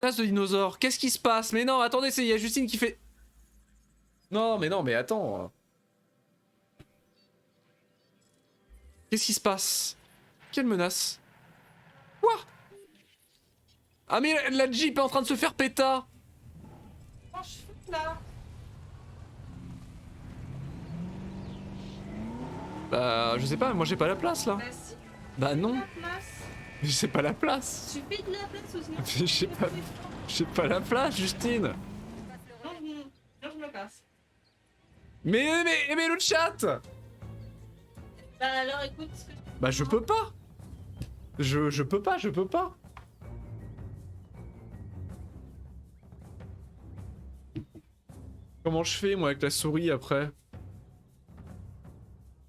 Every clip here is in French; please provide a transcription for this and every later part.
Place de dinosaure, qu'est-ce qui se passe? Mais non, attendez, il y a Justine qui fait... Non, mais attends. Qu'est-ce qui se passe? Quelle menace? Quoi? Ah mais la Jeep est en train de se faire péta! Oh, je suis là. Bah je sais pas, moi j'ai pas la place là. Bah si, Bah non, la place. j'ai pas la place. Tu fais de la place ou sinon Mais j'ai pas la place, Justine. Non, je me casse. Mais le chat! Bah alors écoute ce que Bah je peux pas. Je peux pas. Comment je fais moi avec la souris après?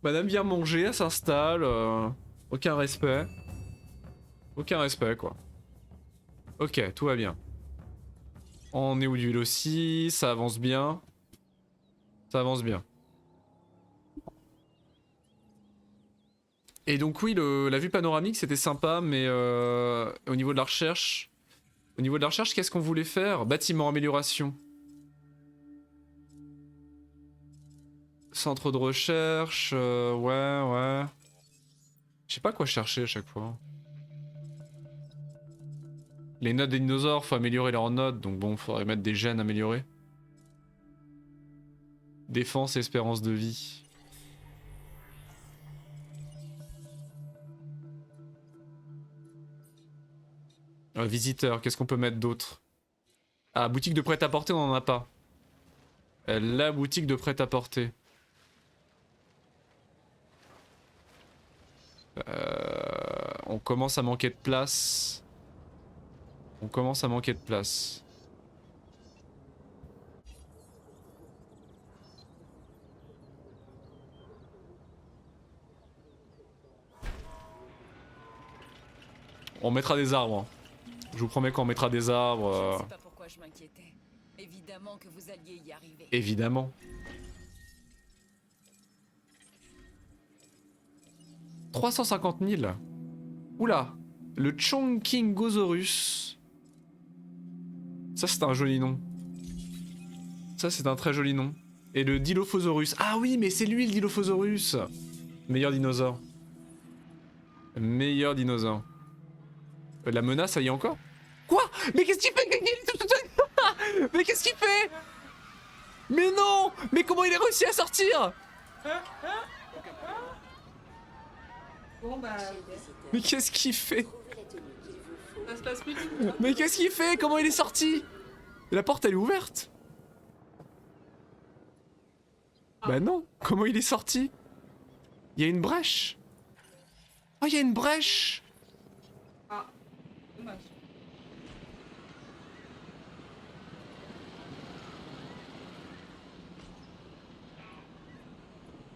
Madame vient manger, elle s'installe. Aucun respect. Aucun respect quoi. Ok, tout va bien. On est où d'huile aussi, ça avance bien. Ça avance bien. Et donc oui, la vue panoramique c'était sympa, mais au niveau de la recherche... Au niveau de la recherche, qu'est-ce qu'on voulait faire? Bâtiment, amélioration. Centre de recherche, ouais. Je sais pas quoi chercher à chaque fois. Les notes des dinosaures, faut améliorer leurs notes, donc bon, faudrait mettre des gènes améliorés. Défense et espérance de vie. Visiteur, qu'est-ce qu'on peut mettre d'autre? Ah, boutique de prêt-à-porter, on en a pas. La boutique de prêt-à-porter. On commence à manquer de place. On mettra des arbres. Hein. Je vous promets qu'on mettra des arbres. Je ne sais pas pourquoi je m'inquiétais. Évidemment que vous alliez y arriver. Évidemment. « 350 000. Oula. Le Chongqingosaurus. Ça c'est un joli nom. Ça c'est un très joli nom. Et le Dilophosaurus. Ah oui, mais c'est lui le Dilophosaurus. Meilleur dinosaure. Meilleur dinosaure. La menace, ça y est encore? Quoi? Mais qu'est-ce qu'il fait? Mais qu'est-ce qu'il fait? Mais non! Mais comment il est réussi à sortir? bon bah Mais qu'est-ce qu'il fait? ça se passe plus du tout. Mais qu'est-ce qu'il fait? Comment il est sorti? La porte elle est ouverte? Bah non, comment il est sorti? Il y a une brèche. Oh, il y a une brèche. Ah, dommage.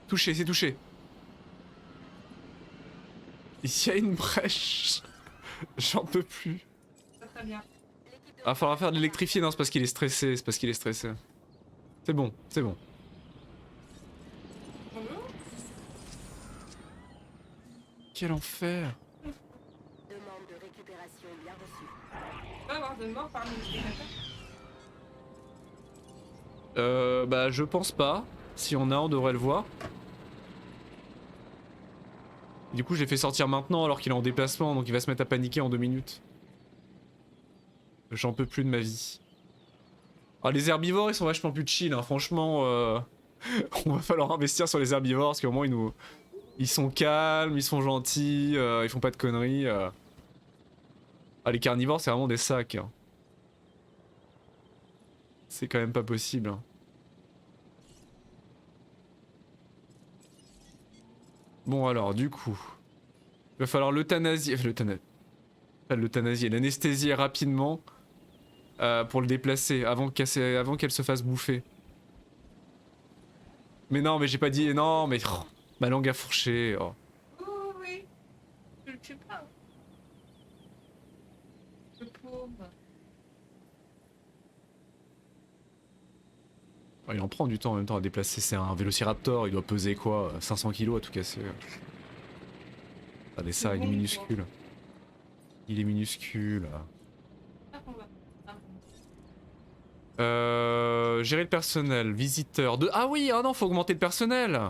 Touché, c'est touché. Il y a une brèche. J'en peux plus. Très bien. Ah, faudra faire de l'électrifier. Non, c'est parce qu'il est stressé. C'est bon, c'est bon. Bonjour. Quel enfer. Demande de récupération bien reçue. On va avoir de morts parmi les spectateurs. Bah je pense pas. Si on a, on devrait le voir. Du coup, j'ai fait sortir maintenant alors qu'il est en déplacement, donc il va se mettre à paniquer en 2 minutes. J'en peux plus de ma vie. Ah, les herbivores, ils sont vachement plus chill, hein. Franchement, on va falloir investir sur les herbivores parce qu'au moins ils sont calmes, ils sont gentils, ils font pas de conneries. Ah, les carnivores, c'est vraiment des sacs. Hein. C'est quand même pas possible. Hein. Bon alors, du coup, il va falloir l'euthanasier, pas l'euthanasier, l'anesthésier rapidement pour le déplacer avant qu'elle se fasse bouffer. Mais non, mais j'ai pas dit, non, mais oh, ma langue a fourché. Oh. Oh oui. Je le tue pas. Le pauvre. Oh, il en prend du temps en même temps à déplacer, c'est un vélociraptor, il doit peser quoi, 500 kilos à tout casser. Regardez ça, il est minuscule. Il est minuscule. Ah, on va. Ah. Gérer le personnel, visiteur de... Ah oui, ah non, faut augmenter le personnel.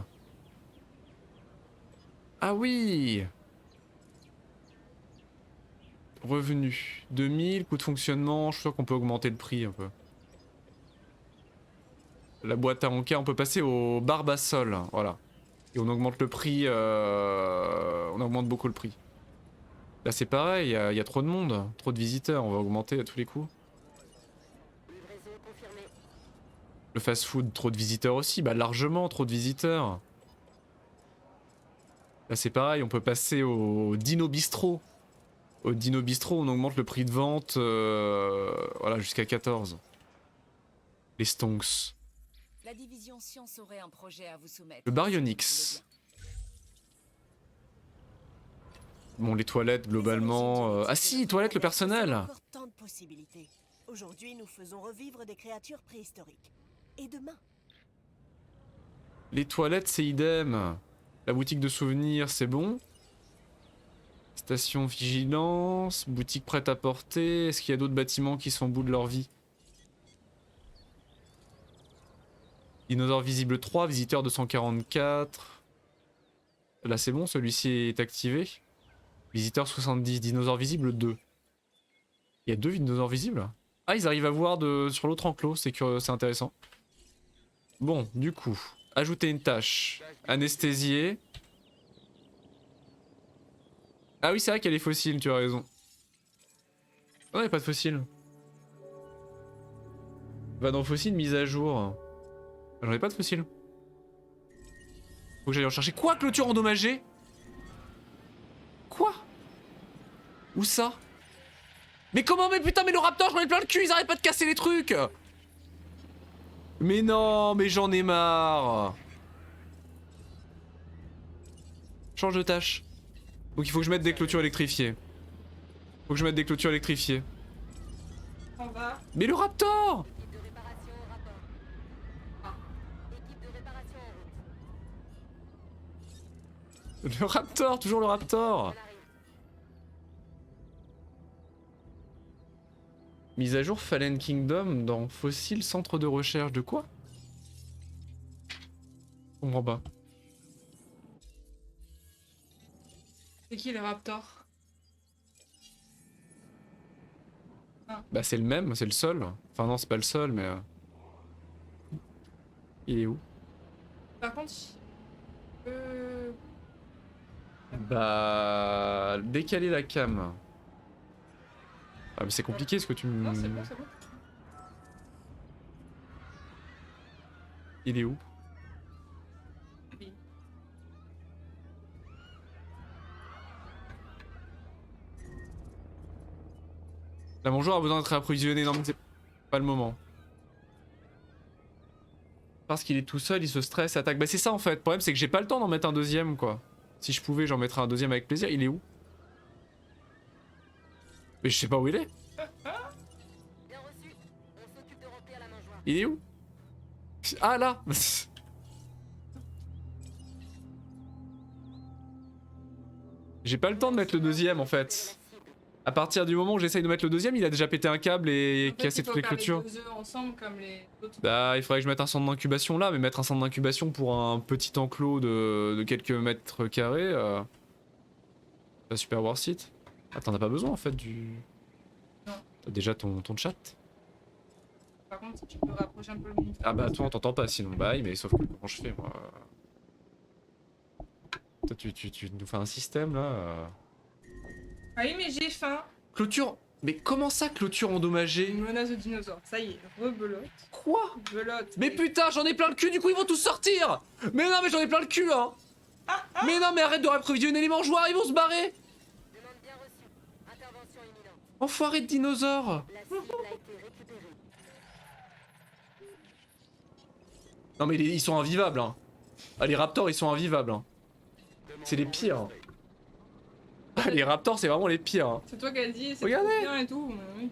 Ah oui. Revenus, 2000, coût de fonctionnement, je suis sûr qu'on peut augmenter le prix un peu. La boîte à encas, on peut passer au Barbasol, voilà. Et on augmente le prix, on augmente beaucoup le prix. Là c'est pareil, il y a trop de monde, trop de visiteurs, on va augmenter à tous les coups. Livraison confirmée. Le fast-food, trop de visiteurs aussi, bah largement trop de visiteurs. Là c'est pareil, on peut passer au Dino Bistro. Au Dino Bistro, on augmente le prix de vente voilà, jusqu'à 14. Les Stonks. La division science aurait un projet à vous soumettre. Le Baryonyx. Bon, les toilettes globalement. Ah si, toilettes, le personnel. Encore tant de possibilités. Aujourd'hui, nous faisons revivre des créatures préhistoriques. Et demain, Les toilettes, c'est idem. La boutique de souvenirs, c'est bon. Station vigilance, boutique prête à porter. Est-ce qu'il y a d'autres bâtiments qui sont au bout de leur vie? Dinosaure visible 3, visiteur 244. Là c'est bon, celui-ci est activé. Visiteur 70, dinosaure visible 2. Il y a 2 dinosaures visibles? Ah, ils arrivent à voir sur l'autre enclos, c'est intéressant. Bon, du coup, ajouter une tâche. Anesthésier. Ah oui, c'est vrai qu'il y a les fossiles, tu as raison. Non, il n'y a pas de fossiles. Va dans fossiles, mise à jour. J'en ai pas de fossiles. Faut que j'aille en chercher. Quoi, clôture endommagée? Quoi? Où ça? Mais comment? Mais putain, mais le raptor, j'en ai plein le cul, ils arrêtent pas de casser les trucs. Mais non, mais j'en ai marre. Change de tâche. Donc il faut que je mette des clôtures électrifiées. Faut que je mette des clôtures électrifiées. On va. Mais le raptor! Équipe de réparation au rapport. Équipe de réparation en route. Le raptor, toujours le raptor! On arrive. Mise à jour Fallen Kingdom dans Fossile Centre de recherche. De quoi? Je comprends pas. C'est qui le raptor? Bah c'est le même, c'est le seul. Enfin non, c'est pas le seul, mais... Il est où? Par contre, Bah... Décaler la cam. Ah mais c'est compliqué ce que tu me... non, c'est bon, c'est bon. Il est où? Oui. Là mon joueur a besoin d'être approvisionné, non mais c'est pas le moment. Parce qu'il est tout seul, il se stresse, attaque. Bah c'est ça en fait, le problème c'est que j'ai pas le temps d'en mettre un deuxième quoi. Si je pouvais j'en mettrais un deuxième avec plaisir, il est où? Mais je sais pas où il est. Bien reçu. On s'occupe de remplir la mangeoire. Il est où? Ah là. J'ai pas le temps de mettre le deuxième en fait. À partir du moment où j'essaye de mettre le deuxième, il a déjà pété un câble et En fait, cassé il faut toutes les faire clôtures. Les deux œufs ensemble comme les autres. Bah, il faudrait que je mette un centre d'incubation là, mais mettre un centre d'incubation pour un petit enclos de quelques mètres carrés, pas super worth it. Ah, t'en as pas besoin en fait du... Non. T'as déjà ton chat. Par contre, si tu peux rapprocher un peu le micro. Ah bah toi on t'entend pas sinon, bah mais sauf que comment je fais moi? Toi tu nous fais un système là Ah oui, mais j'ai faim. Clôture... Mais comment ça clôture endommagée? Une menace de dinosaure. Ça y est, rebelote. Quoi? Belote. Mais putain, j'en ai plein le cul, du coup ils vont tous sortir! Mais non, mais j'en ai plein le cul, hein! Mais non, mais arrête de réapprovisionner les mangeoires, ils vont se barrer! Demande bien reçue. Intervention imminente. Enfoiré de dinosaures! La cible a été récupérée. Non, mais ils sont invivables, hein! Ah, les raptors, ils sont invivables, hein! C'est les pires! Ah, les raptors, c'est vraiment les pires, hein! C'est toi qui as dit, c'est Regardez. trop bien et tout. Mais oui.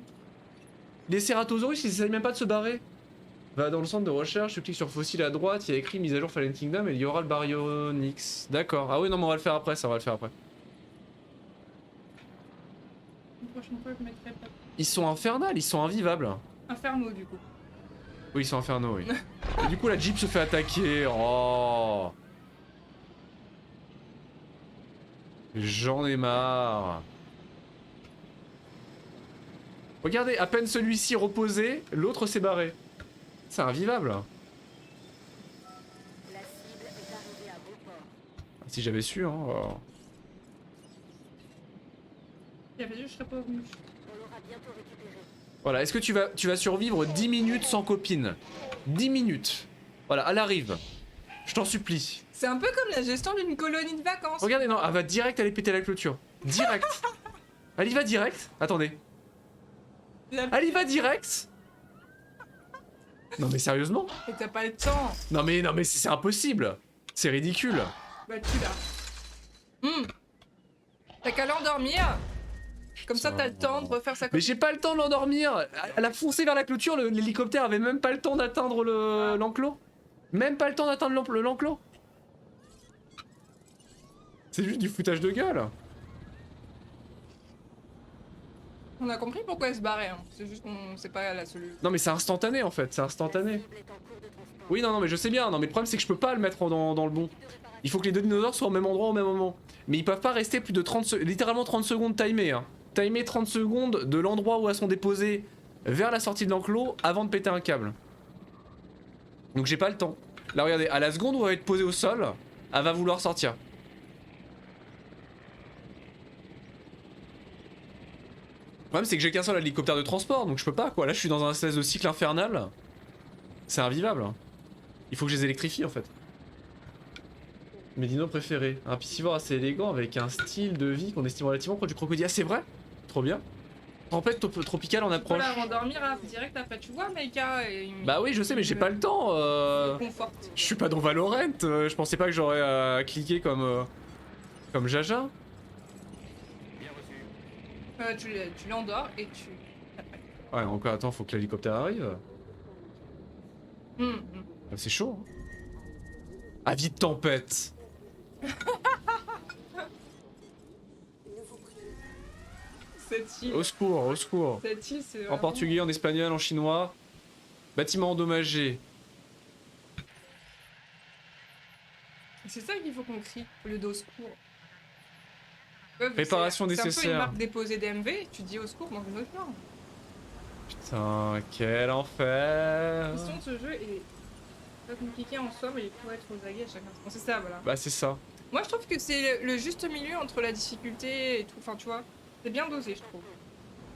Les Ceratosaurus, ils essayent même pas de se barrer! Va dans le centre de recherche, tu cliques sur fossile à droite, il y a écrit mise à jour Fallen Kingdom et il y aura le Baryonyx. D'accord. Ah oui, non, mais on va le faire après, ça, on va le faire après. Une prochaine fois, je mettrai pas. Ils sont infernales, ils sont invivables. Inferno, du coup. Oui, ils sont infernaux, oui. Et du coup, la Jeep se fait attaquer. Oh. J'en ai marre. Regardez, à peine celui-ci reposé, l'autre s'est barré. C'est invivable. La cible est arrivée à Beauport. Si j'avais su, hein. J'avais dit, je serais pas venu. On l'aura bientôt récupéré. Voilà, est-ce que tu vas survivre 10 minutes sans copine? 10 minutes. Voilà, elle arrive. Je t'en supplie. C'est un peu comme la gestion d'une colonie de vacances. Regardez, non, elle va direct aller péter la clôture. Direct. Elle y va direct. Attendez. Elle y va direct. Non mais sérieusement? Et t'as pas le temps. Non mais c'est impossible. C'est ridicule. Bah tu l'as. T'as qu'à l'endormir. Comme ça t'as le temps de refaire sa Mais j'ai pas le temps de l'endormir. Elle a foncé vers la clôture, l'hélicoptère avait même pas le temps d'atteindre l'enclos. Même pas le temps d'atteindre l'enclos. C'est juste du foutage de gueule. On a compris pourquoi elle se barrait. Hein. C'est juste qu'on sait pas la solution. Non mais c'est instantané en fait, c'est instantané. La cible est en cours de transport. Oui non mais je sais bien, non mais le problème c'est que je peux pas le mettre dans le bon. Il faut que les deux dinosaures soient au même endroit au même moment. Mais ils peuvent pas rester plus de 30 secondes, littéralement 30 secondes timées. Hein. Timer 30 secondes de l'endroit où elles sont déposées vers la sortie de l'enclos avant de péter un câble. Donc j'ai pas le temps. Là regardez, à la seconde où elle va être posée au sol, elle va vouloir sortir. Le problème c'est que j'ai qu'un seul hélicoptère de transport donc je peux pas quoi. Là je suis dans un espèce de cycle infernal. C'est invivable. Hein. Il faut que je les électrifie en fait. Mes dinos préférés. Un piscivore assez élégant avec un style de vie qu'on estime relativement proche du crocodile. Ah c'est vrai? Trop bien. Tempête tropicale en approche. Voilà, avant de dormir, hein, direct après tu vois Meika et... Bah oui je sais mais j'ai pas le temps. Conforte. Je suis pas dans Valorant. Je pensais pas que j'aurais à cliquer comme Jaja. Tu l'endors et tu... Ouais encore attends faut que l'hélicoptère arrive. Hum. C'est chaud. Hein. Avis de tempête. Cette île. Au secours, au secours. Cette île c'est En vraiment- portugais, en espagnol, en chinois. Bâtiment endommagé. C'est ça qu'il faut qu'on crie, au lieu d'au secours. Ouais, Réparation c'est un peu nécessaire. une marque déposée DMV, tu dis au secours dans une autre langue. Putain, quel enfer. La question de ce jeu est pas compliquée en soi, mais il faut être aux aguets à chaque instant. C'est ça, voilà. Bah c'est ça. Moi, je trouve que c'est le juste milieu entre la difficulté et tout. Enfin, tu vois, c'est bien dosé, je trouve.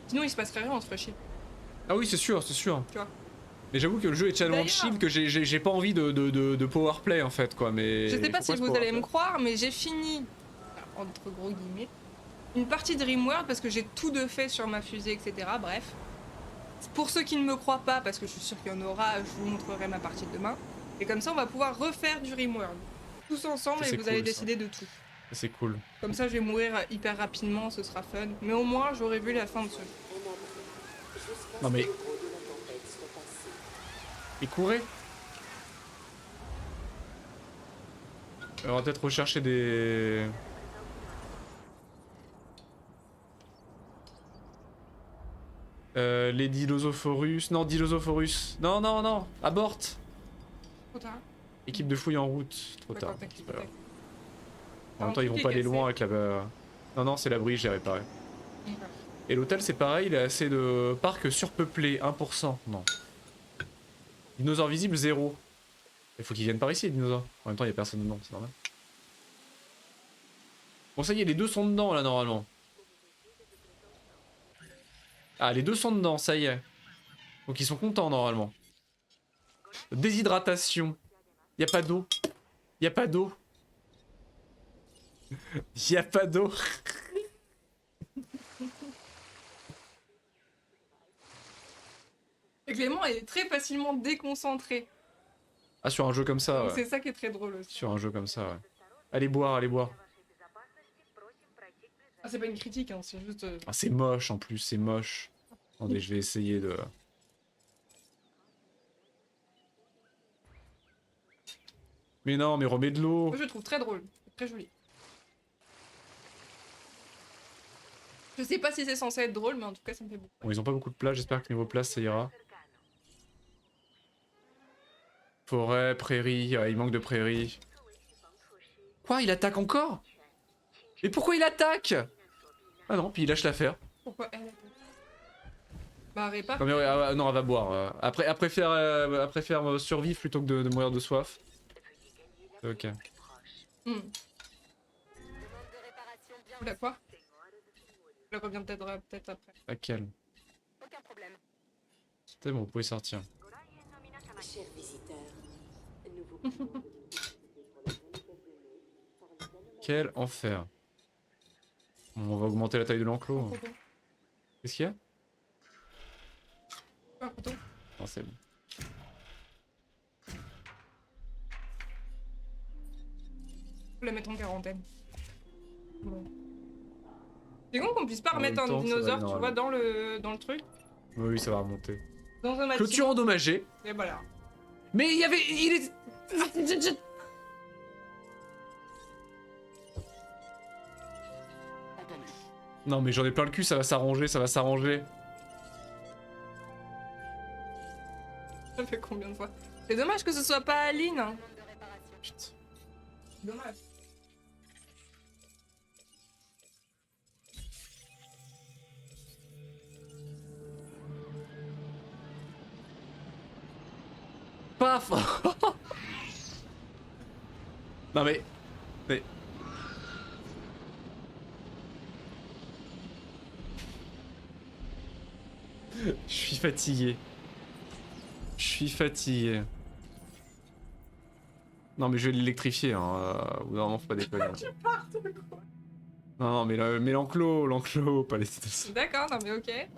Sinon, il se passerait rien, on se ferait chier. Ah oui c'est sûr, c'est sûr. Tu vois. Mais j'avoue que le jeu est tellement D'ailleurs- chill que j'ai pas envie de powerplay en fait quoi. Mais Je sais pas faut si se vous allez me powerplay. croire, mais j'ai fini, entre gros guillemets, une partie de RimWorld parce que j'ai tout de fait sur ma fusée, etc. Bref. Pour ceux qui ne me croient pas, parce que je suis sûre qu'il y en aura, je vous montrerai ma partie de demain. Et comme ça, on va pouvoir refaire du RimWorld. Tous ensemble, Ça, et c'est vous cool, allez ça. décider de tout. C'est cool. Comme ça, je vais mourir hyper rapidement, ce sera fun. Mais au moins, j'aurai vu la fin de ce jeu. Non mais. Et courez. On va peut-être rechercher des. Les Dilophosaurus. Non, Dilophosaurus. Non, non, non. Aborte. Trop tard. Équipe de fouille en route. Trop D'accord, tard. t'inquiète, C'est pas grave. t'inquiète. En même temps, ils vont pas aller loin avec la. Non, non, c'est l'abri, j'ai réparé. Et l'hôtel, c'est pareil, il a assez de parcs surpeuplés. 1%. Non. Dinosaures visibles, 0. Il faut qu'ils viennent par ici, les dinosaures. En même temps, il y a personne dedans, c'est normal. Bon, ça y est, les deux sont dedans, là, normalement. Ah, les deux sont dedans, ça y est. Donc, ils sont contents, normalement. Déshydratation. Y a pas d'eau. Y a pas d'eau. Y a pas d'eau. Et Clément est très facilement déconcentré. Ah, sur un jeu comme ça, Donc ouais. c'est ça qui est très drôle aussi. Sur un jeu comme ça, ouais. Allez boire, allez boire. Ah, c'est pas une critique, hein, c'est juste. Ah, c'est moche en plus, c'est moche. Attendez, je vais essayer de. Mais non, mais remets de l'eau. Moi, je le trouve très drôle, très joli. Je sais pas si c'est censé être drôle, mais en tout cas, ça me fait beaucoup. Bon, ils ont pas beaucoup de place, j'espère que niveau place ça ira. Forêt, prairie, il manque de prairie. Quoi, il attaque encore? Mais pourquoi il attaque? Ah non, puis il lâche l'affaire. Pourquoi elle? Bah répare. Non, mais ouais, non, elle va boire. Elle préfère survivre plutôt que de mourir de soif. Ok. Hmm. Oula quoi? Elle revient peut-être après. Laquelle? Aucun problème. C'est bon, vous pouvez sortir. Chers visiteurs, nous vous Quel enfer. Bon, on va augmenter la taille de l'enclos. Qu'est-ce qu'il y a? Un couteau. Non, c'est bon. Faut la mettre en quarantaine. Bon. C'est con qu'on puisse pas En même remettre un temps, ça va dinosaure, aller tu vois, dans le truc. Oui, oui, ça va remonter. Dans un bâtiment. Clôture endommagée. Et voilà. Mais il y avait... Il est... Non mais j'en ai plein le cul, ça va s'arranger, ça va s'arranger. Ça fait combien de fois? C'est dommage que ce soit pas Aline. Hein. Putain. Dommage. Paf. Non mais... Mais... Je suis fatigué. Je suis fatigué. Non mais je vais l'électrifier, hein. Ou non, faut pas déconner. Non, non, mais l'enclos, pas les... D'accord, non mais ok.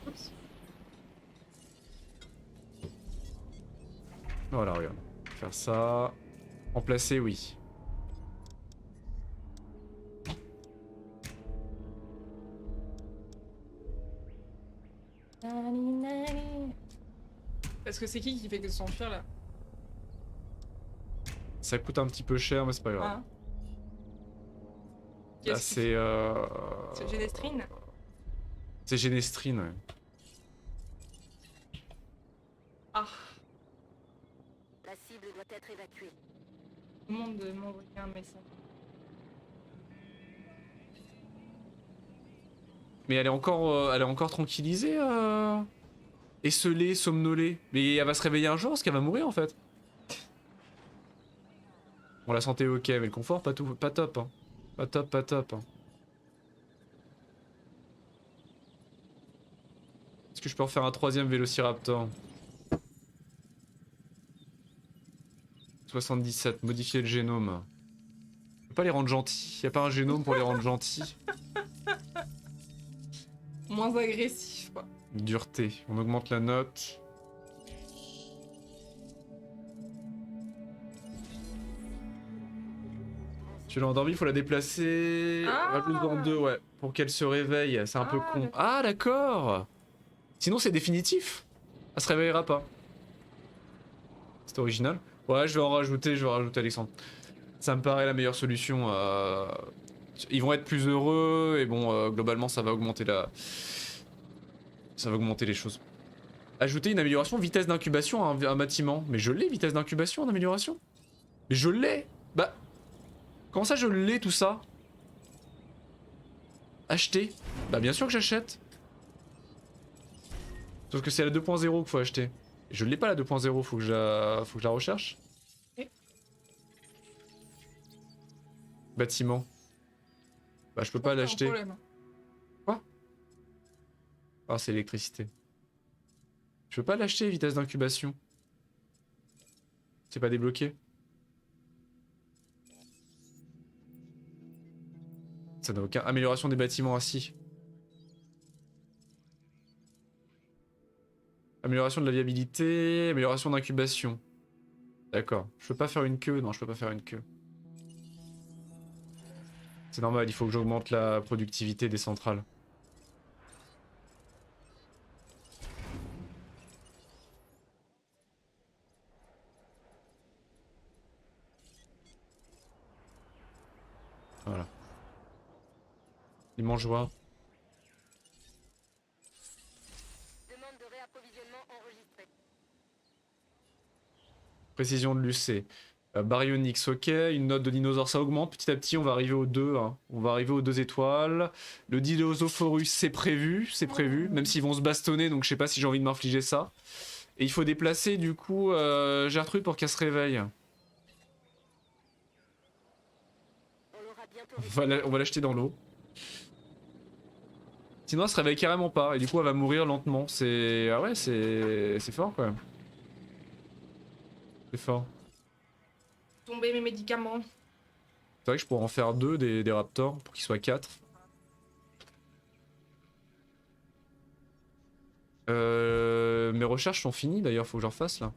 Oups. Voilà, regarde. Faire ça. Remplacer, oui. Parce que c'est qui fait que s'enfuir là? Ça coûte un petit peu cher, mais c'est pas grave. Hein? Là, Qu'est-ce qui- c'est... C'est Génestrine? C'est Génestrine, ouais. Ah, La cible doit être évacuée. tout le monde m'envoyer un message. Mais elle est encore tranquillisée, esselée, somnolée. Mais elle va se réveiller un jour parce qu'elle va mourir en fait. Bon, la santé ok, mais le confort pas top. Hein. Pas top, pas top. Hein. Est-ce que je peux refaire un troisième Vélociraptor? 77, modifier le génome. Je peux pas les rendre gentils. Y a pas un génome pour les rendre gentils? Moins agressif quoi. Dureté, on augmente la note. Tu l'as endormie, faut la déplacer. Ah. Rajoute en deux, ouais. Pour qu'elle se réveille, c'est un peu Ah, con. d'accord. Ah, d'accord. Sinon, c'est définitif. Elle se réveillera pas. C'est original. Ouais, je vais rajouter Alexandre. Ça me paraît la meilleure solution. Ils vont être plus heureux et bon, globalement, ça va augmenter la. Ça va augmenter les choses. Ajouter une amélioration vitesse d'incubation à un bâtiment. Mais je l'ai, vitesse d'incubation en amélioration. Mais je l'ai. Bah. Comment ça je l'ai tout ça? Acheter? Bah bien sûr que j'achète. Sauf que c'est la 2.0 qu'il faut acheter. Je l'ai pas la 2.0, faut que je la recherche. Ok. Bâtiment. Bah je peux pas C'est un l'acheter. problème. Ah c'est l'électricité. Je peux pas l'acheter vitesse d'incubation. C'est pas débloqué. Ça n'a aucun... Amélioration des bâtiments assis. Amélioration de la viabilité, amélioration d'incubation. D'accord. Je peux pas faire une queue, non je peux pas faire une queue. C'est normal, il faut que j'augmente la productivité des centrales. Voilà. Les mangeoires. Demande de réapprovisionnement enregistrée. Précision de l'UC. Baryonyx, ok. Une note de dinosaure, ça augmente. Petit à petit, on va arriver aux 2. Hein. On va arriver aux 2 étoiles. Le Dilophosaurus, c'est prévu. C'est prévu. Même s'ils vont se bastonner, donc je sais pas si j'ai envie de m'infliger ça. Et il faut déplacer, du coup, Gertrude pour qu'elle se réveille. On l'aura bientôt On va l'acheter dans l'eau. Sinon, elle se réveille carrément pas. Et du coup, elle va mourir lentement. C'est. Ah ouais, c'est fort quand même. C'est fort. Tomber mes médicaments. C'est vrai que je pourrais en faire 2 des raptors pour qu'ils soient 4. Mes recherches sont finies d'ailleurs, faut que j'en refasse là.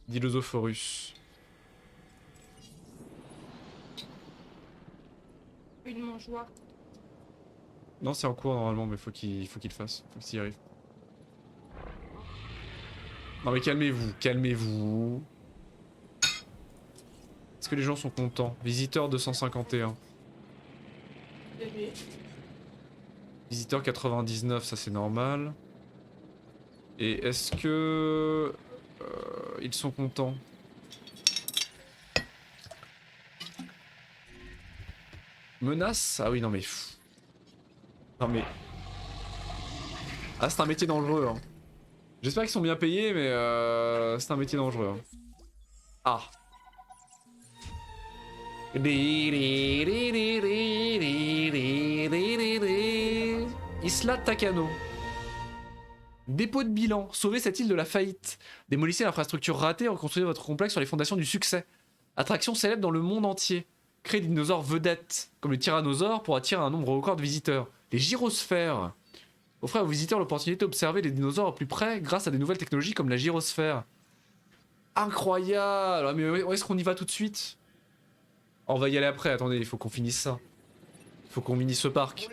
Dilophosaurus. Une mangeoire. Non, c'est en cours normalement, mais faut qu'il le fasse. Faut qu'il y arrive. Non mais calmez-vous, calmez-vous. Est-ce que les gens sont contents? Visiteur 251. Bébé. Visiteur 99, ça c'est normal. Et est-ce que... ils sont contents? Menace? Ah oui, non mais... Non mais... Ah, c'est un métier dangereux. Hein. J'espère qu'ils sont bien payés, mais c'est un métier dangereux. Hein. Ah. Isla Takano. Dépôt de bilan. Sauvez cette île de la faillite. Démolissez l'infrastructure ratée et reconstruisez votre complexe sur les fondations du succès. Attraction célèbre dans le monde entier. Créez des dinosaures vedettes, comme le tyrannosaure, pour attirer un nombre record de visiteurs. Les gyrosphères. Offrez aux visiteurs l'opportunité d'observer les dinosaures au plus près grâce à des nouvelles technologies comme la gyrosphère. Incroyable! Mais où est-ce qu'on y va tout de suite? On va y aller après, attendez, il faut qu'on finisse ça. Il faut qu'on finisse ce parc.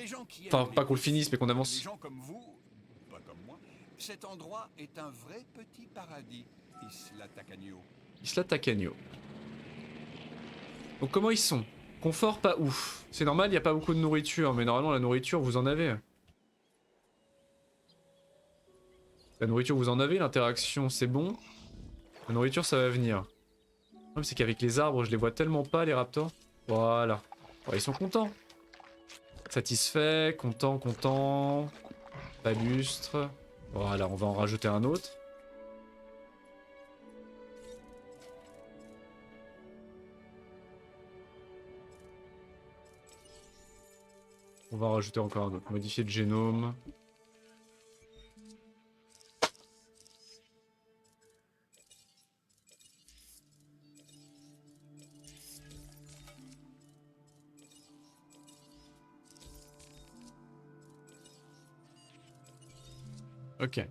Enfin, pas qu'on le finisse, mais qu'on avance. Les gens comme vous, pas comme moi, cet endroit est un vrai petit paradis, Isla Takano. Isla Takano. Donc comment ils sont? Confort pas ouf. C'est normal, il n'y a pas beaucoup de nourriture, mais normalement la nourriture vous en avez. La nourriture vous en avez, l'interaction c'est bon. La nourriture ça va venir. Le problème c'est qu'avec les arbres je les vois tellement pas les raptors. Voilà. Oh, ils sont contents. Satisfait, content, content. Palustre. Voilà, on va en rajouter un autre. On va en rajouter encore un autre. Modifier le génome. Ok.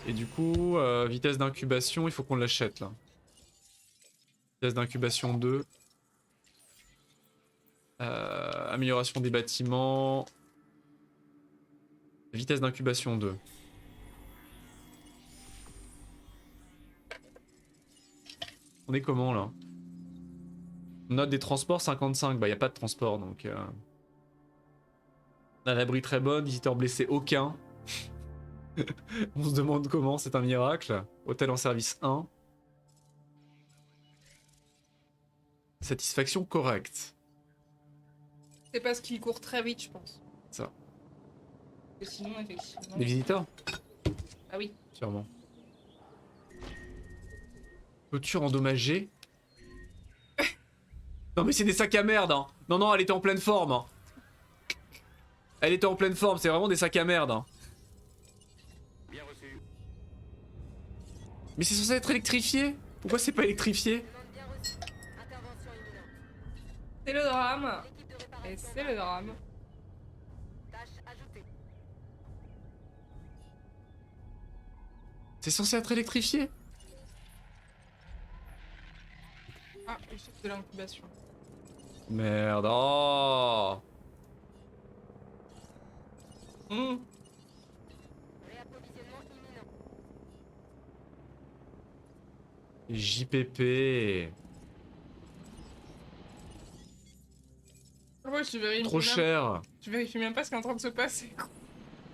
Et du coup, vitesse d'incubation, il faut qu'on l'achète là. Vitesse d'incubation 2. Amélioration des bâtiments. Vitesse d'incubation 2. On est comment là? Note des transports 55. Bah y a pas de transport donc... On a l'abri très bonne, visiteur blessé aucun. On se demande comment, c'est un miracle. Hôtel en service 1. Satisfaction correcte. C'est parce qu'il court très vite, je pense. Ça. Et sinon, effectivement. Des visiteurs? Ah oui. Sûrement. Clôture endommagée. Non mais c'est des sacs à merde hein. Non non, elle était en pleine forme hein. Elle était en pleine forme, c'est vraiment des sacs à merde hein. Bien reçu. Mais c'est censé être électrifié. Pourquoi c'est pas électrifié? Demande bien reçue. Intervention imminente. C'est le drame. Équipe de Et réparation. c'est le drame. Tâche ajoutée. C'est censé être électrifié? Ah, échec de l'incubation. Merde, oh. Réapprovisionnement imminent. JPP. Ouais, je vérifie Trop même... cher. Je vérifie même pas ce qui est en train de se passer.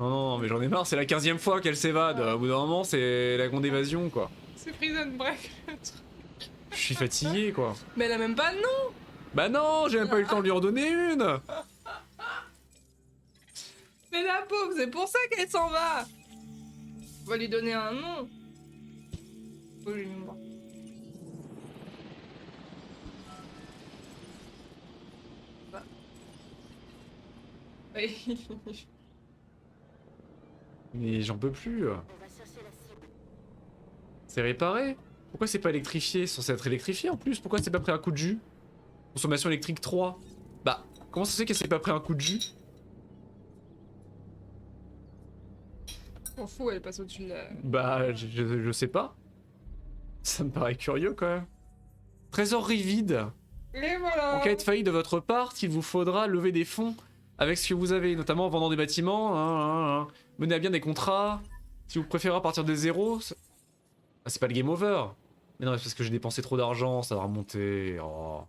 Non, non, mais j'en ai marre, c'est la 15e fois qu'elle s'évade. Au bout d'un moment, c'est la grande évasion, quoi. C'est Prison Break. Je suis fatigué, quoi. Mais elle a même pas de nom. Bah non, j'ai même pas eu le temps de lui en donner une. Mais la pauvre, c'est pour ça qu'elle s'en va. On va lui donner un nom. Oh, j'ai mis moi. Bah. Oui. Mais j'en peux plus. On va chercher la cible. C'est réparé. Pourquoi c'est pas électrifié? C'est censé être électrifié en plus. Pourquoi c'est pas pris un coup de jus? Consommation électrique 3. Bah, comment ça se fait qu'elle s'est pas pris un coup de jus? On fout, elle passe au-dessus de la... Bah, je sais pas. Ça me paraît curieux quand même. Trésorerie vide. Et voilà. En cas de faillite de votre part, il vous faudra lever des fonds avec ce que vous avez, notamment en vendant des bâtiments. Menez à bien des contrats. Si vous préférez partir de zéro. Ah, c'est pas le game over. Mais non, c'est parce que j'ai dépensé trop d'argent, ça va remonter. Oh.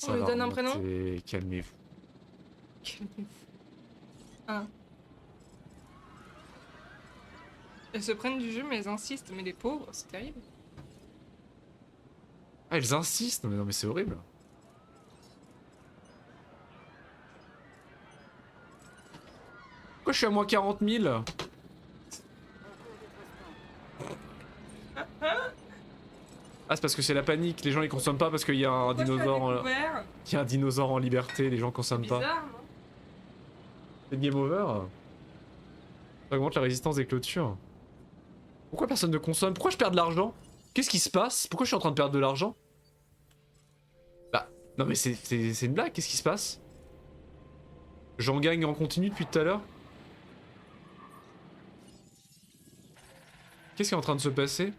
On lui donne un prénom? Calmez-vous. Ah. Elles se prennent du jeu, mais elles insistent. Mais les pauvres, c'est terrible. Ah, elles insistent. Non, mais c'est horrible. Pourquoi je suis à moins 40 000? Ah, c'est parce que c'est la panique. Les gens ils consomment pas parce qu'il y a un dinosaure. Il y a un dinosaure en liberté. Les gens consomment pas. Bizarre, non? C'est game over. Ça augmente la résistance des clôtures. Pourquoi personne ne consomme? Pourquoi je perds de l'argent? Qu'est-ce qui se passe? Pourquoi je suis en train de perdre de l'argent? Bah, non mais c'est une blague, qu'est-ce qui se passe? J'en gagne en continu depuis tout à l'heure? Qu'est-ce qui est en train de se passer?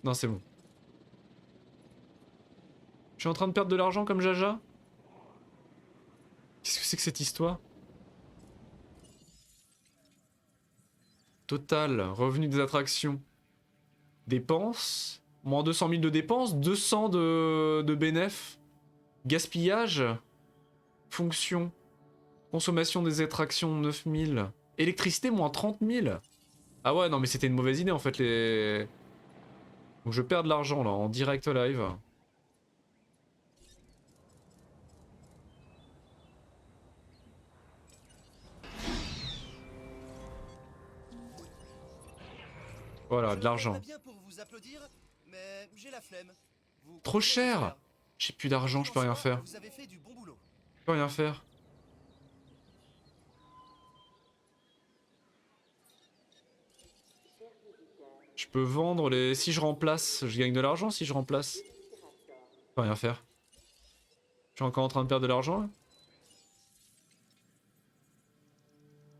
Non, c'est bon. Je suis en train de perdre de l'argent comme Jaja? Qu'est-ce que c'est que cette histoire? Total, revenu des attractions. Dépenses. Moins 200 000 de dépenses, 200 de bénéf. Gaspillage. Fonction. Consommation des attractions, 9 000. Électricité, moins 30 000. Ah ouais, non mais c'était une mauvaise idée en fait les... Donc je perds de l'argent là, en direct live. Voilà, de l'argent. Trop cher! J'ai plus d'argent, je peux rien faire. Je peux rien faire. Je peux vendre les... Si je remplace, je gagne de l'argent si je remplace. Je peux rien faire. Je suis encore en train de perdre de l'argent là.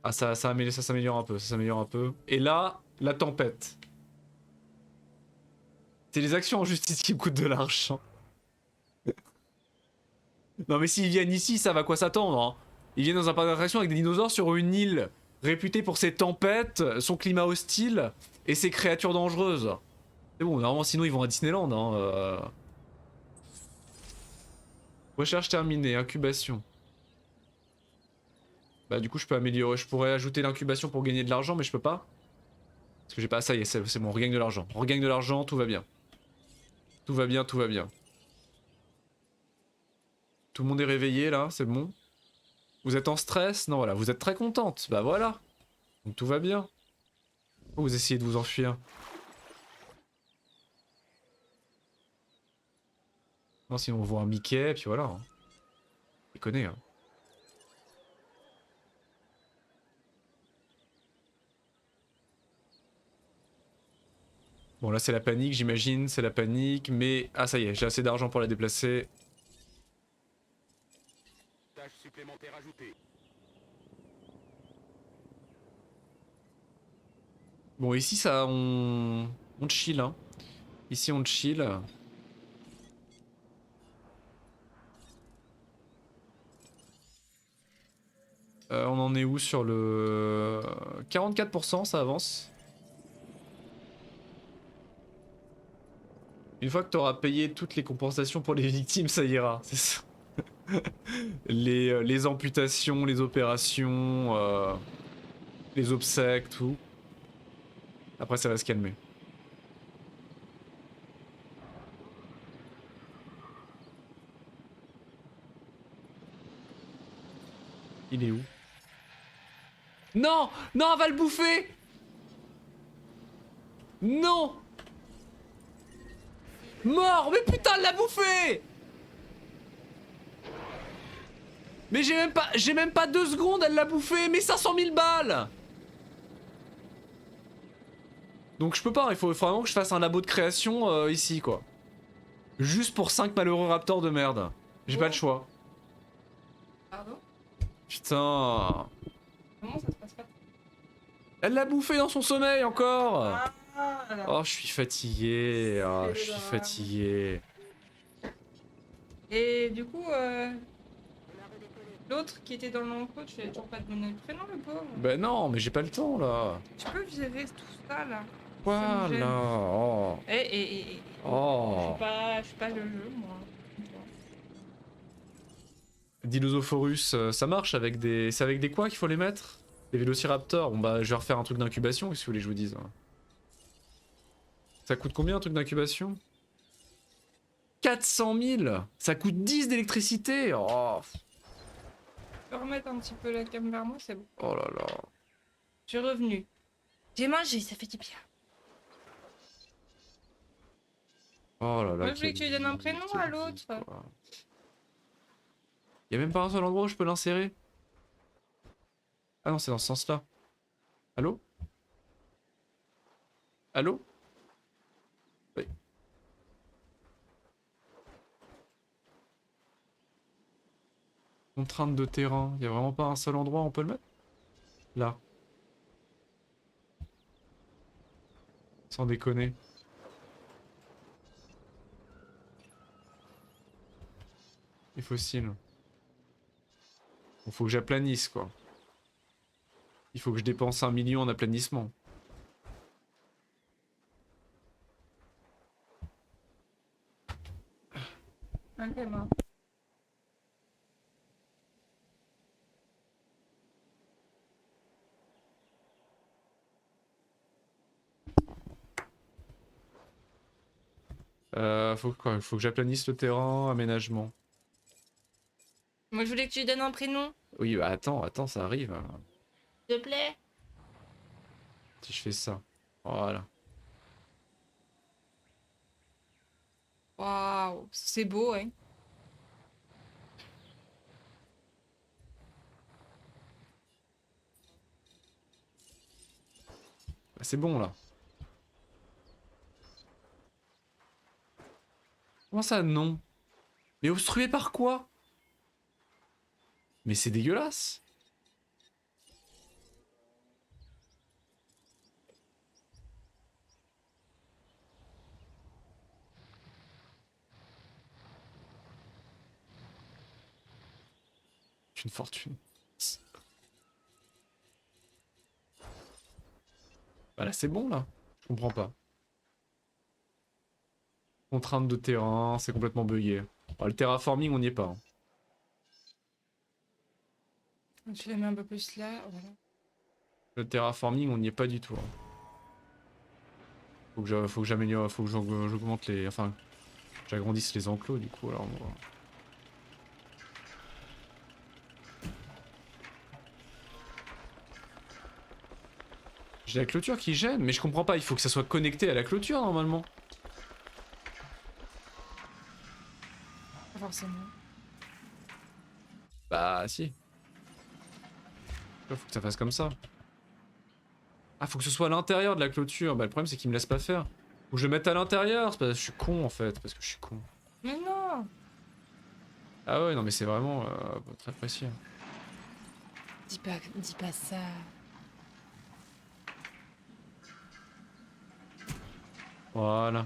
Ah ça s'améliore un peu, ça s'améliore un peu. Et là, la tempête. C'est les actions en justice qui me coûtent de l'argent. Non mais s'ils viennent ici, ça va quoi s'attendre hein. Ils viennent dans un parc d'attractions avec des dinosaures sur une île réputée pour ses tempêtes, son climat hostile et ses créatures dangereuses. C'est bon, normalement sinon ils vont à Disneyland hein. Recherche terminée, incubation. Bah du coup je peux améliorer, je pourrais ajouter l'incubation pour gagner de l'argent mais je peux pas. Parce que j'ai pas... Ça y est, c'est bon, on regagne de l'argent. On regagne de l'argent, tout va bien. Tout va bien, tout va bien. Tout le monde est réveillé là, c'est bon. Vous êtes en stress? Non voilà, vous êtes très contente. Bah voilà. Donc tout va bien. Pourquoi vous essayez de vous enfuir? Non sinon on voit un Mickey, puis voilà. Hein. Déconnez hein. Bon là c'est la panique j'imagine, c'est la panique, mais... Ah ça y est, j'ai assez d'argent pour la déplacer. Tâche supplémentaire ajoutée. Bon ici ça on chill hein. Ici on chill. On en est où sur le... 44% ça avance. Une fois que t'auras payé toutes les compensations pour les victimes, ça ira, c'est ça. Les amputations, les opérations, les obsèques, tout. Après, ça va se calmer. Il est où? Non! Non, elle va le bouffer! Non! Mort! Mais putain, elle l'a bouffé! Mais j'ai même pas 2 secondes, elle l'a bouffé! Mais 500 000 balles! Donc je peux pas, il faut vraiment que je fasse un labo de création ici, quoi. Juste pour 5 malheureux raptors de merde. J'ai pas le choix. Pardon? Putain. Comment ça se passe pas? Elle l'a bouffé dans son sommeil encore! Ah, Oh, je suis fatigué. Oh, je suis fatigué. Et du coup, l'autre qui était dans l'enclos, tu l'as toujours pas donné le prénom, le pauvre. Ben non, mais j'ai pas le temps là. Tu peux gérer tout ça là. Quoi Ça me gêne. là? Oh. Je Oh. suis pas le jeu, moi. Dilophosaurus, ça marche avec des. C'est avec des quoi qu'il faut les mettre? Des vélociraptors. Bon bah je vais refaire un truc d'incubation, si vous voulez que je vous dise. Ça coûte combien un truc d'incubation? 400 000. Ça coûte 10 d'électricité. Oh. Tu peux remettre un petit peu la cam vers moi, c'est bon. Oh là là. Je suis revenu. J'ai mangé, ça fait du bien. Oh là là. Moi, je voulais que tu lui donnes un prénom quelle à vie, l'autre. quoi. Y a même pas un seul endroit où je peux l'insérer? Ah non, c'est dans ce sens-là. Allô? Allô? Oui. Contrainte de terrain. Y a vraiment pas un seul endroit où on peut le mettre? Là. Sans déconner. Les fossiles. Bon, faut que j'aplanisse quoi. Il faut que je dépense 1 million en aplanissement. Ok, mort. Faut que j'aplanisse le terrain, aménagement. Moi, je voulais que tu lui donnes un prénom. Oui, bah attends, ça arrive. S'il te plaît. Si je fais ça. Voilà. Waouh, c'est beau, hein. Bah, c'est bon là. Comment ça non? Mais obstrué par quoi? Mais c'est dégueulasse. C'est une fortune. Bah là c'est bon là. Je comprends pas. Contrainte de terrain, c'est complètement bugué. Le terraforming on n'y est pas. Hein. Tu la mets un peu plus là, voilà. Le terraforming on n'y est pas du tout. Hein. Faut que j'améliore, faut que j'augmente les... Enfin, j'agrandisse les enclos du coup alors on va... J'ai la clôture qui gêne, mais je comprends pas, il faut que ça soit connecté à la clôture normalement. Pas forcément. Bah si. Faut que ça fasse comme ça. Ah, faut que ce soit à l'intérieur de la clôture. Bah le problème c'est qu'il me laisse pas faire. Faut que je le mette à l'intérieur, c'est parce que je suis con en fait, parce que je suis con. Mais non. Ah ouais, non mais c'est vraiment très précis. Dis pas ça. Voilà.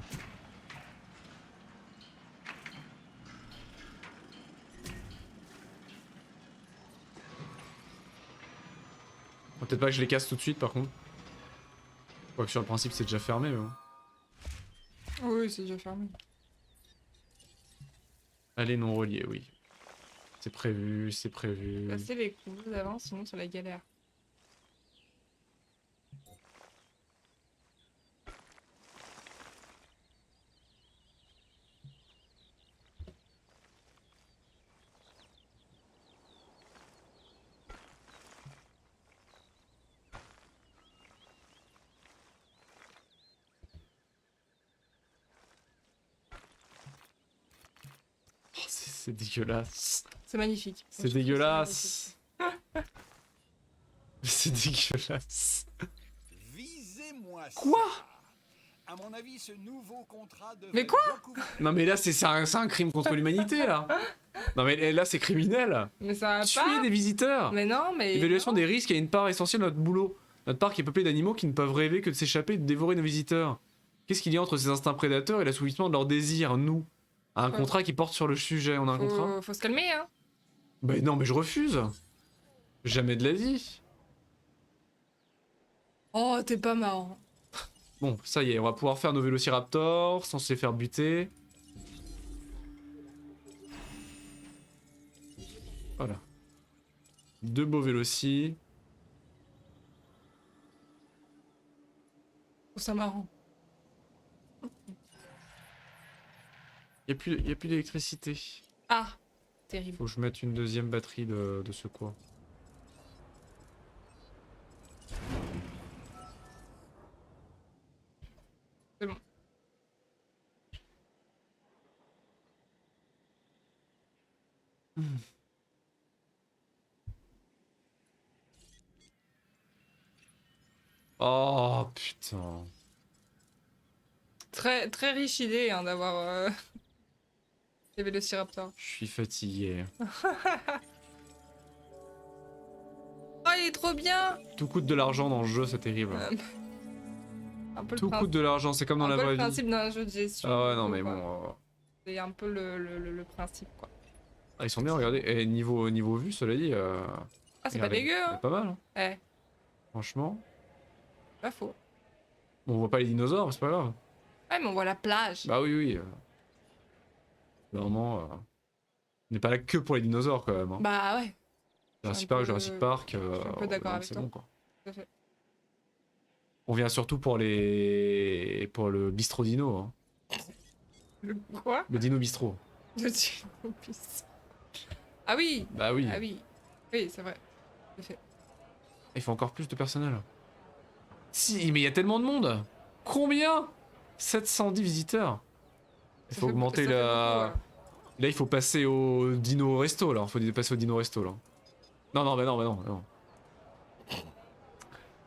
Faut peut-être pas que je les casse tout de suite par contre. Quoique sur le principe c'est déjà fermé mais bon. Oui, c'est déjà fermé. Allez, non relié, oui. C'est prévu, c'est prévu. Passez les coups d'avant, sinon c'est la galère. Oh, c'est dégueulasse. C'est magnifique. C'est dégueulasse. C'est dégueulasse. Visez-moi ça. Quoi? À mon avis, ce nouveau contrat de. Mais quoi? Non mais là c'est un crime contre l'humanité là. Non mais là c'est criminel. Mais ça va Tuer pas. des visiteurs. Mais non, mais. L'évaluation non. des risques est une part essentielle de notre boulot. Notre parc est peuplé d'animaux qui ne peuvent rêver que de s'échapper et de dévorer nos visiteurs. Qu'est-ce qu'il y a entre ces instincts prédateurs et l'assouplissement de leurs désirs, nous? Un contrat qui porte sur le sujet, on a un contrat? Faut se calmer, hein. Bah non mais je refuse. Jamais de la vie. Oh, t'es pas marrant. Bon, ça y est, on va pouvoir faire nos vélociraptors sans se les faire buter. Voilà. 2 beaux vélocis. Je trouve ça marrant. Y a plus d'électricité. Ah, terrible. Faut que je mette une deuxième batterie de secours. C'est bon. Oh putain. Très, très riche idée hein, d'avoir les vélociraptors. Je suis fatigué. Oh, il est trop bien. Tout coûte de l'argent dans le jeu, c'est terrible. Un peu Tout coûte de l'argent, c'est comme dans la un peu vraie le vie. principe d'un jeu de gestion. Ah ouais, non quoi. mais bon. C'est un peu le principe, quoi. Ah, ils sont bien, regardez. Et niveau vue, cela dit. Ah, c'est pas regardez, dégueu, c'est hein. pas mal, hein. Eh, Franchement. pas faux. Bon, on voit pas les dinosaures, mais c'est pas grave. Ouais, mais on voit la plage. Bah oui, oui. Normalement, on n'est pas là que pour les dinosaures quand même. Hein. Bah ouais. Jurassic un Park, peu- Jurassic Park. suis un peu d'accord avec c'est toi. bon quoi. Tout à fait. On vient surtout pour le bistrot dino. Hein. Le quoi? Le dino bistrot. Le Dino-Piste. Ah oui. Bah oui. Ah oui. Oui, c'est vrai. Tout à fait. Il faut encore plus de personnel. Si, mais il y a tellement de monde. Combien? 710 visiteurs. Il Ça faut fait- augmenter ça fait la... beaucoup, ouais. Là, il faut passer au dino resto, là. Il faut passer au dino resto, là. Non, non, bah non, bah non. Bah non.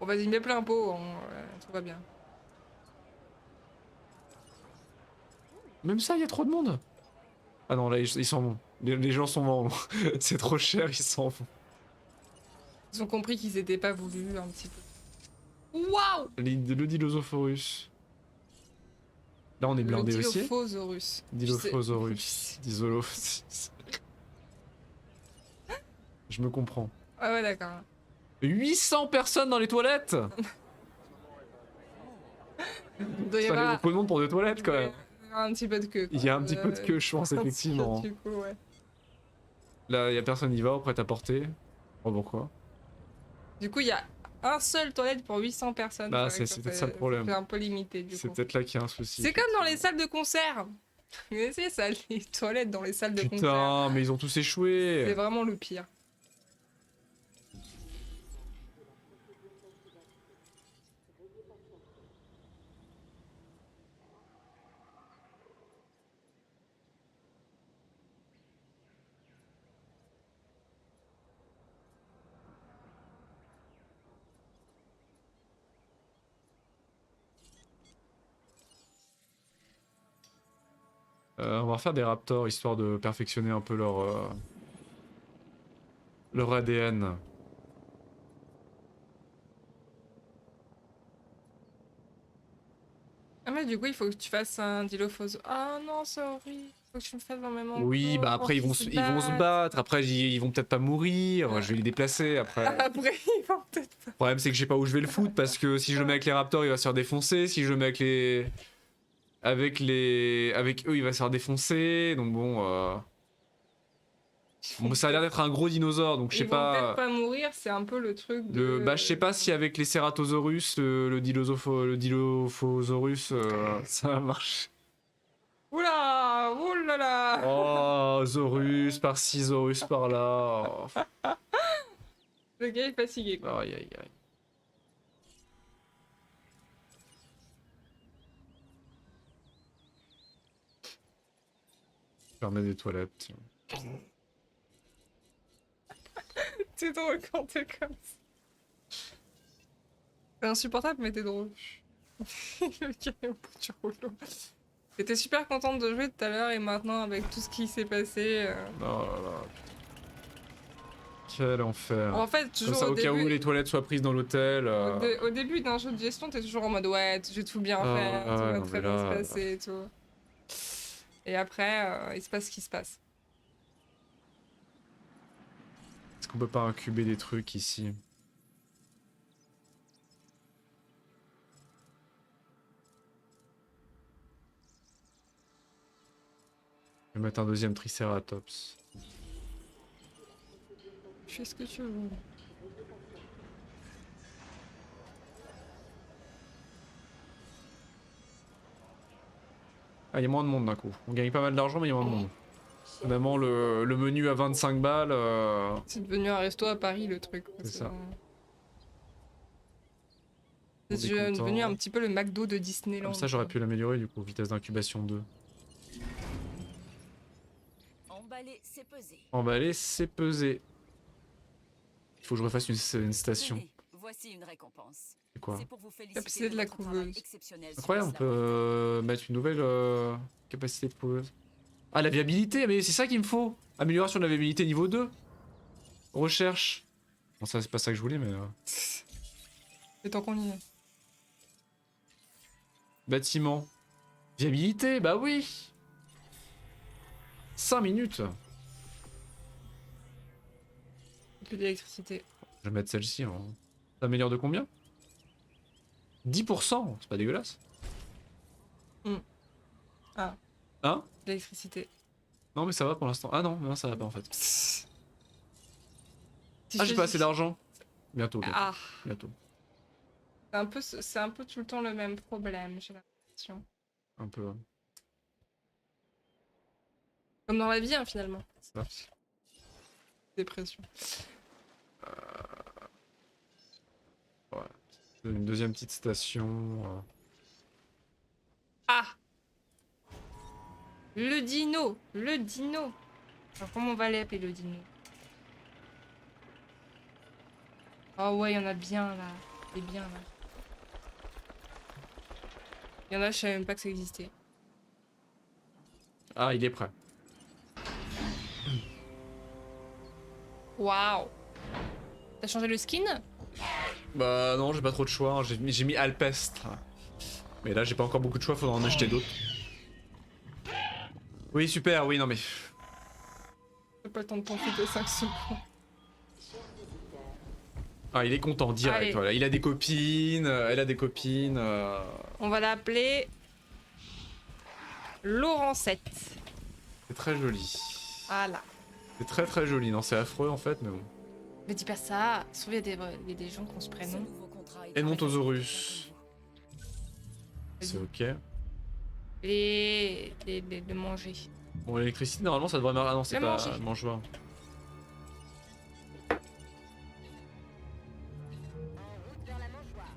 Bon, vas-y, mets plein pot, tout va bien. Même ça, il y a trop de monde. Ah non, là, ils s'en vont. Les gens s'en vont. C'est trop cher, ils s'en vont. Ils ont compris qu'ils étaient pas voulus un petit peu. Waouh! Le Dilophosaurus. Là, on est blindé aussi. Dilophosaurus. Dilophosaurus. Dilophosaurus. Je me comprends. Ah ouais, d'accord. 800 personnes dans les toilettes. Il doit y Ça fait avoir beaucoup de monde pour des toilettes quand même. un petit peu de queue. Il y a un petit peu de queue, je pense, effectivement. Du coup, ouais. Là, il y a personne qui va, prêt à porter. Oh, pourquoi? Du coup, il y a un seul toilette pour 800 personnes. Bah, vrai que c'est peut-être ça le problème. C'est un peu limité, du C'est coup. peut-être là qu'il y a un souci. C'est comme dans les salles de concert. Mais c'est ça, les toilettes dans les salles de concert. Putain, mais ils ont tous C'est échoué. vraiment le pire. On va faire des raptors histoire de perfectionner un peu leur ADN. Ah mais du coup, il faut que tu fasses un Dilophosaurus. Ah non, c'est horrible. Faut que tu me fasses en même temps. Oui, bah après ils vont se battre, après ils vont peut-être pas mourir, je vais les déplacer après. Après, ils vont peut-être pas. Le problème c'est que je sais pas où je vais le foutre parce que si je le mets avec les raptors il va se faire défoncer, si je le mets avec Avec eux, il va se faire défoncer. Donc bon... Bon, ça a l'air d'être un gros dinosaure, donc je sais Ils vont peut-être pas... pas mourir, c'est un peu le truc de... Bah, je sais pas si avec les Ceratosaurus, le Dilophosaurus, ça va marcher. Oula, oulala. Oh, Zorus par-ci, Zorus par-là. Oh. Le gars est fatigué, quoi. Aïe aïe aïe. Fermer des toilettes. C'est drôle quand t'es comme ça. C'est insupportable, mais t'es drôle. Le gars est au bout du rouleau. J'étais super contente de jouer tout à l'heure et maintenant, avec tout ce qui s'est passé... Oh là là. Quel enfer. En fait, Comme toujours ça, au au cas où début... les toilettes soient prises dans l'hôtel. Au début d'un jeu de gestion, t'es toujours en mode ouais, je vais tout bien Ah, faire, tout va non, très mais bien là- se passer et tout. Et après, il se passe ce qui se passe. Est-ce qu'on peut pas incuber des trucs ici? Je vais mettre un deuxième Triceratops. Fais ce que tu veux. Ah, il y a moins de monde d'un coup. On gagne pas mal d'argent, mais il y a moins de monde. Finalement, le menu à 25 balles. C'est devenu un resto à Paris le truc. C'est ça. C'est On est devenu content. un petit peu le McDo de Disneyland. Comme ça, j'aurais pu l'améliorer du coup. Vitesse d'incubation 2. Emballer, c'est peser. Emballer, c'est peser. Il faut que je refasse une station. Tenez, voici une récompense. C'est quoi? C'est pour vous Capacité féliciter de la votre travail couveuse. exceptionnel sur Incroyable, on Isla peut mettre une nouvelle capacité de couveuse. Ah, la viabilité, mais c'est ça qu'il me faut. Amélioration de la viabilité niveau 2. Recherche. Bon, ça, c'est pas ça que je voulais, mais... Et tant qu'on y est. Bâtiment. Viabilité, bah oui. 5 minutes. Plus d'électricité. Je vais mettre celle-ci. Ça améliore de combien? 10%, c'est pas dégueulasse. Ah, Hein? l'électricité. Non, mais ça va pour l'instant. Ah non, non, ça va pas en fait. Si Ah, je j'ai te pas dis- assez d'argent. Bientôt, bientôt. Ah, Bientôt. c'est un peu tout le temps le même problème, j'ai l'impression. Un peu. Hein. Comme dans la vie, hein, finalement. Ça. Dépression. Ouais. Une deuxième petite station. Ah! Le dino! Le dino! Alors, comment on va l'appeler, le dino? Oh ouais, il y en a bien, là. Il est bien, là. Il y en a, je savais même pas que ça existait. Ah, il est prêt. Waouh! T'as changé le skin? Bah non, j'ai pas trop de choix. Hein. J'ai mis Alpestre. Mais là, j'ai pas encore beaucoup de choix, faudra en acheter d'autres. Oui, super, oui, non mais... J'ai pas le temps de profiter 5 secondes. Ah, il est content, direct, Allez. voilà. Il a des copines, elle a des copines... On va l'appeler... Laurentette. C'est très joli. Voilà. C'est très très joli, non, c'est affreux en fait, mais bon. Mais dis pas ça. Sauf il y a des gens qui ont ce Ce prénom. nouveau contrat est Edmontosaurus. Vas-y. C'est ok. De manger. Bon, l'électricité, normalement, ça devrait marcher. Ah non, c'est Le pas manger. mangeoire. En route vers la mangeoire.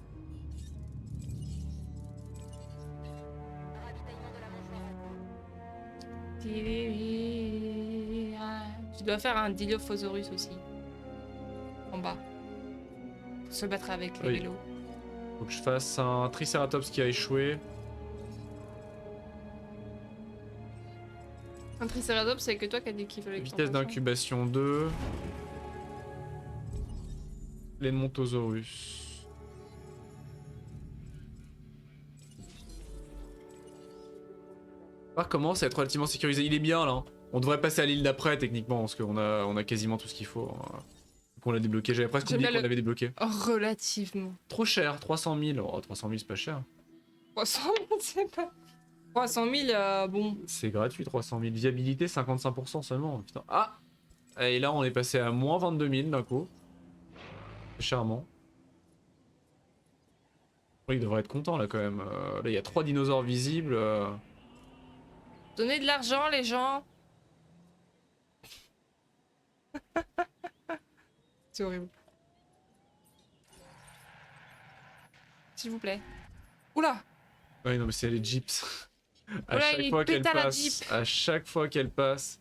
Ravitaillement de la mangeoire. Tu dois faire un Dilophosaurus aussi. En bas. Pour se battre avec les Oui. vélos. Faut que je fasse un Triceratops qui a échoué. Un Triceratops, c'est que toi qui as dit qu'il fallait que Vitesse t'en fasses un. d'incubation 2. L'Edmontosaurus. Commence à être relativement sécurisé. Il est bien là. Hein. On devrait passer à l'île d'après techniquement parce qu'on a quasiment tout ce qu'il faut. Hein. Qu'on l'a débloqué. J'avais presque J'aime oublié bien qu'on l'avait débloqué. Oh, relativement. Trop cher, 300 000. Oh, 300 000 c'est pas cher. 300 000, c'est pas. 300 000, bon. C'est gratuit, 300 000. Viabilité, 55% seulement. Putain. Ah! Et là, on est passé à moins 22 000 d'un coup. C'est charmant. Oui, il devrait être content là quand même. Là, il y a 3 dinosaures visibles. Donnez de l'argent, les gens. C'est horrible. S'il vous plaît. Oula! Ouais, non, mais c'est les jeeps. Oula, il pète à la Jeep. À chaque fois qu'elles passent,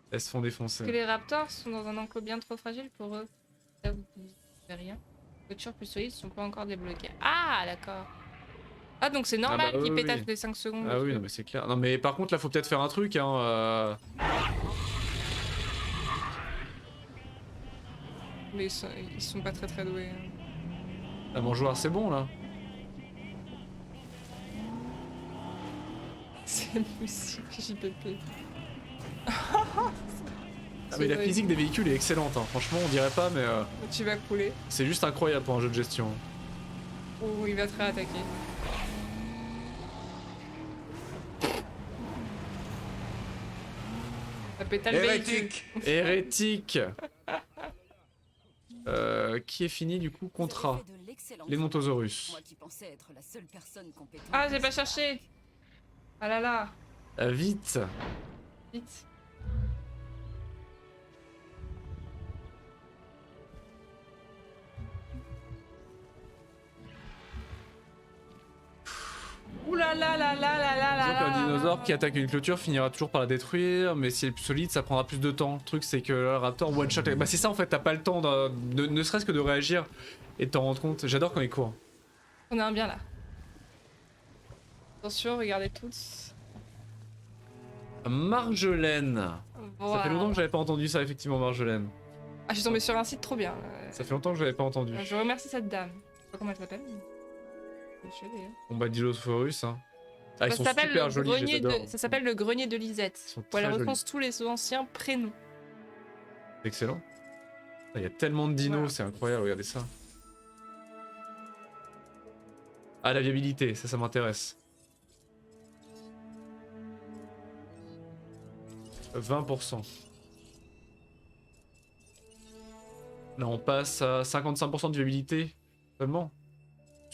elles se font défoncer. Que les raptors sont dans un enclos bien trop fragile pour eux. Là, vous ne savez rien. Les voitures plus solides sont pas encore débloquées. Ah, d'accord. Ah, donc c'est normal bah qu'ils oui, pètent oui. toutes les 5 secondes. Ah oui, non, mais c'est clair. Non, mais par contre, là, faut peut-être faire un truc, hein. Mais ils sont pas très très doués. La mangeoire, c'est bon là. C'est musique JPP. Ah, mais la physique des véhicules est excellente, hein. Franchement, on dirait pas, mais Tu vas couler. c'est juste incroyable pour un jeu de gestion. Ou il va te réattaquer. Ça pétale le véhicule. Hérétique. Qui est fini du coup? Contrat. Les Montosaurus. Moi qui pensais être la seule personne compétente. Ah, j'ai pas cherché. Ah là là. Vite. Vite. Ouh là là là là là là là Disons qu'un là dinosaure là qui attaque une clôture finira toujours par la détruire, mais si elle est plus solide, ça prendra plus de temps. Le truc, c'est que le Raptor one shot. Bah, c'est ça en fait, t'as pas le temps ne serait-ce que de réagir et de t'en rendre compte. J'adore quand il court. On est un bien là. Attention, regardez tous. Marjolaine. Ça fait longtemps que j'avais pas entendu ça, effectivement, Marjolaine. Ah, je suis tombée sur un site trop bien. Ça fait longtemps que j'avais pas entendu. Je remercie cette dame. Je sais pas comment elle s'appelle. Je sais d'ailleurs. Bon bah, Dilophosaurus, hein. Ah, ils Ça sont s'appelle super le jolis, grenier j'adore. ça s'appelle le grenier de Lisette. Ils sont Où elle très recense tous les anciens prénoms. Excellent. Il y a tellement de dinos, Voilà. c'est incroyable, regardez ça. Ah, la viabilité, ça m'intéresse. 20%. Là, on passe à 55% de viabilité seulement.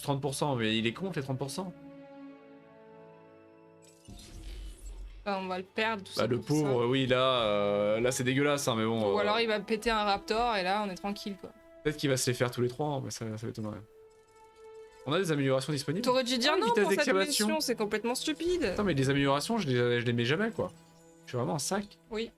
30%, mais il est con, les 30%. Enfin, on va le perdre. Tout Bah, ça le pour pauvre, ça. oui, là c'est dégueulasse, hein, mais bon. Ou alors il va péter un raptor et là on est tranquille quoi. Peut-être qu'il va se les faire tous les trois, hein, mais ça m'étonnerait. On a des améliorations disponibles. T'aurais dû dire Oh, non vitesse pour cette d'excavation. mission, c'est complètement stupide. Attends, mais les améliorations, je les mets jamais, quoi. Je suis vraiment un sac. Oui.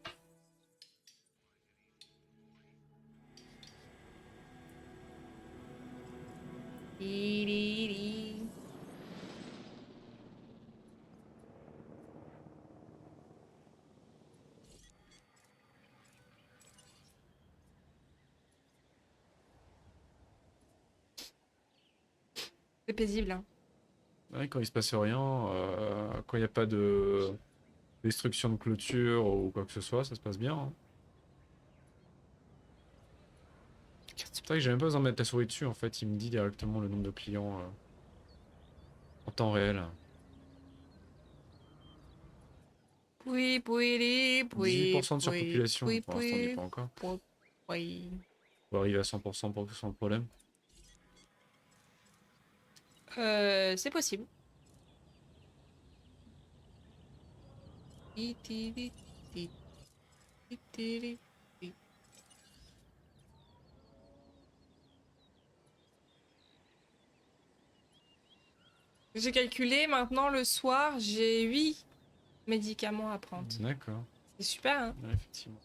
C'est paisible hein. Ouais, quand il se passe rien, quand il n'y a pas de destruction de clôture ou quoi que ce soit, ça se passe bien. Hein. C'est vrai que j'ai même pas besoin de mettre la souris dessus, en fait, il me dit directement le nombre de clients en temps réel. Oui, 18% de surpopulation, pour l'instant on n'y est pas encore. Oui. On va arriver à 100% sans problème. C'est possible. J'ai calculé, maintenant le soir, j'ai 8 médicaments à prendre. D'accord, C'est super, hein? ouais, effectivement.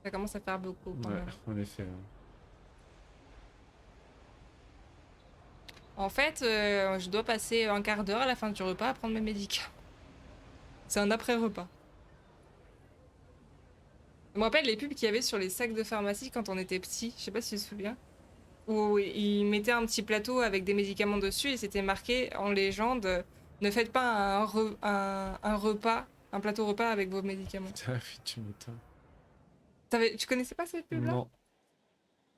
Ça commence à faire beaucoup. quand Ouais, même. en effet. En fait, je dois passer un quart d'heure à la fin du repas à prendre mes médicaments. C'est un après-repas. Je me rappelle les pubs qu'il y avait sur les sacs de pharmacie quand on était petit, je sais pas si tu te souviens. Où ils mettaient un petit plateau avec des médicaments dessus et c'était marqué en légende ne faites pas un repas, un plateau repas avec vos médicaments. Putain, tu m'étonnes. Tu connaissais pas cette pub là? Non.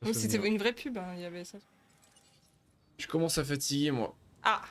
Oui, c'était une vraie pub, hein, il y avait ça. Je commence à fatiguer, moi. Ah,